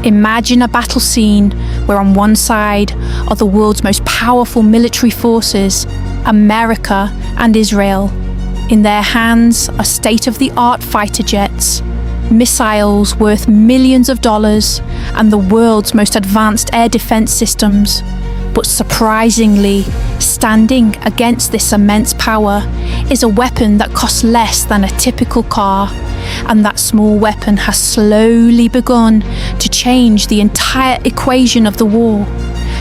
Imagine a battle scene where on one side are the world's most powerful military forces, America and Israel. In their hands are state-of-the-art fighter jets, missiles worth millions of dollars, and the world's most advanced air defense systems. But surprisingly, standing against this immense power is a weapon that costs less than a typical car. And that small weapon has slowly begun to change the entire equation of the war.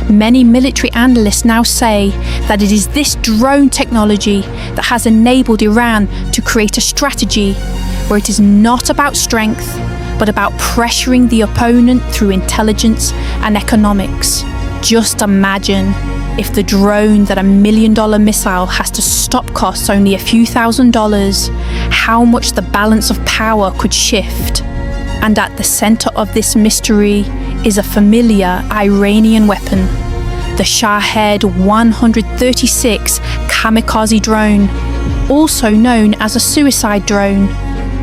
Many military analysts now say that it is this drone technology that has enabled Iran to create a strategy where it is not about strength, but about pressuring the opponent through intelligence and economics. Just imagine if the drone that $1 million missile has to stop costs only a few $1,000s, how much the balance of power could shift. And at the center of this mystery is a familiar Iranian weapon, the Shahed 136 Kamikaze drone, also known as a suicide drone.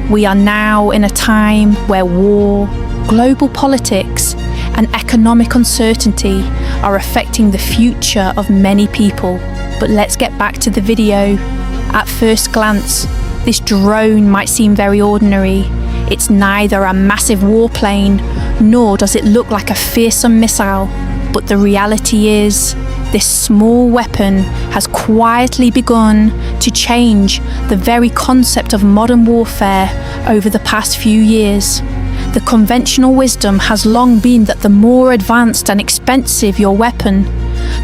We are now in a time where war, global politics, and economic uncertainty are affecting the future of many people. But let's get back to the video. At first glance, this drone might seem very ordinary. It's neither a massive warplane, nor does it look like a fearsome missile. But the reality is, this small weapon has quietly begun to change the very concept of modern warfare over the past few years. The conventional wisdom has long been that the more advanced and expensive your weapon,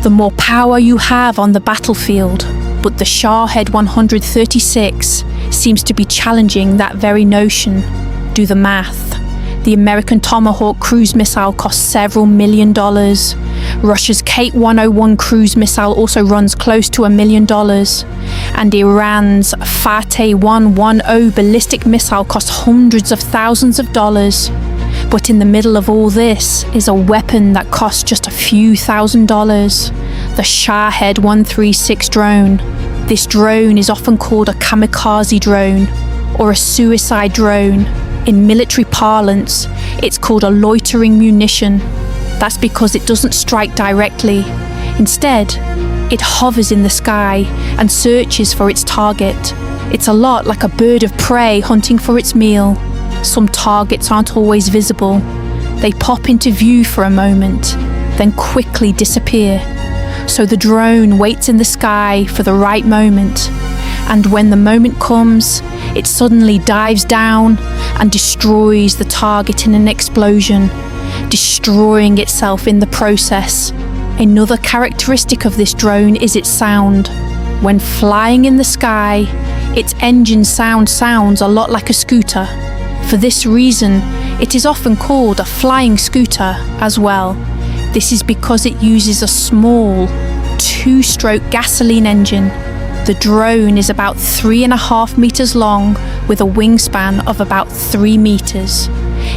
the more power you have on the battlefield. But the Shahed 136 seems to be challenging that very notion. Do the math. The American Tomahawk cruise missile costs several $1 million. Russia's Kate 101 cruise missile also runs close to $1 million. And Iran's Fateh 110 ballistic missile costs hundreds of thousands of dollars. But in the middle of all this is a weapon that costs just a few $1,000s, the Shahed 136 drone. This drone is often called a kamikaze drone or a suicide drone. In military parlance, it's called a loitering munition. That's because it doesn't strike directly. Instead, it hovers in the sky and searches for its target. It's a lot like a bird of prey hunting for its meal. Some targets aren't always visible. They pop into view for a moment, then quickly disappear. So the drone waits in the sky for the right moment. And when the moment comes, it suddenly dives down and destroys the target in an explosion, destroying itself in the process. Another characteristic of this drone is its sound. When flying in the sky, its engine sounds a lot like a scooter. For this reason, it is often called a flying scooter as well. This is because it uses a small, two-stroke gasoline engine. The drone is about 3.5 meters long with a wingspan of about 3 meters.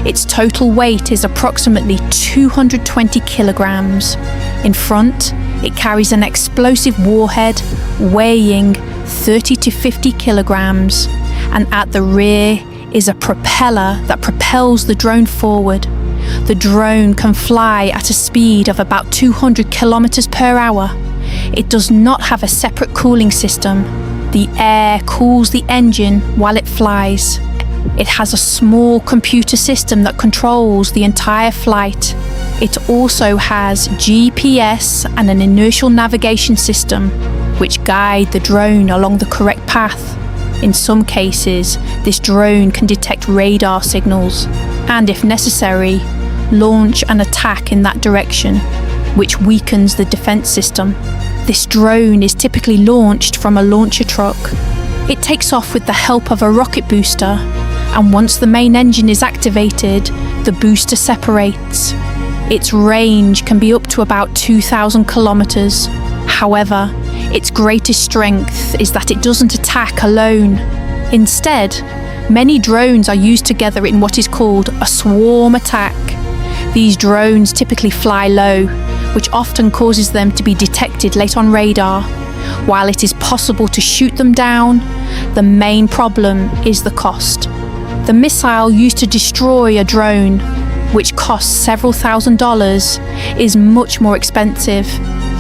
Its total weight is approximately 220 kilograms. In front, it carries an explosive warhead weighing 30 to 50 kilograms, and at the rear is a propeller that propels the drone forward. The drone can fly at a speed of about 200 kilometers per hour. It does not have a separate cooling system. The air cools the engine while it flies. It has a small computer system that controls the entire flight. It also has GPS and an inertial navigation system, which guide the drone along the correct path. In some cases, this drone can detect radar signals and, if necessary, launch an attack in that direction, which weakens the defense system. This drone is typically launched from a launcher truck. It takes off with the help of a rocket booster, and once the main engine is activated, the booster separates. Its range can be up to about 2,000 kilometers. However, its greatest strength is that it doesn't attack alone. Instead, many drones are used together in what is called a swarm attack. These drones typically fly low, which often causes them to be detected late on radar. While it is possible to shoot them down, the main problem is the cost. The missile used to destroy a drone which costs several $1,000s, is much more expensive.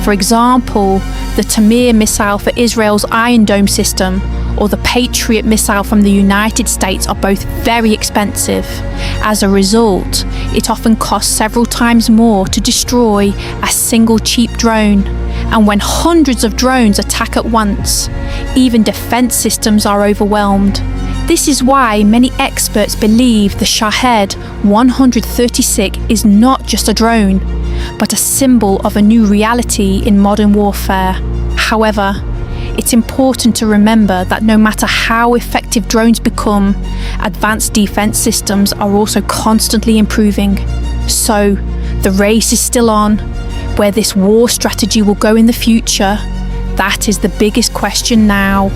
For example, the Tamir missile for Israel's Iron Dome system or the Patriot missile from the United States are both very expensive. As a result, it often costs several times more to destroy a single cheap drone. And when hundreds of drones attack at once, even defense systems are overwhelmed. This is why many experts believe the Shahed 136 is not just a drone, but a symbol of a new reality in modern warfare. However, it's important to remember that no matter how effective drones become, advanced defense systems are also constantly improving. So, the race is still on. Where this war strategy will go in the future, that is the biggest question now.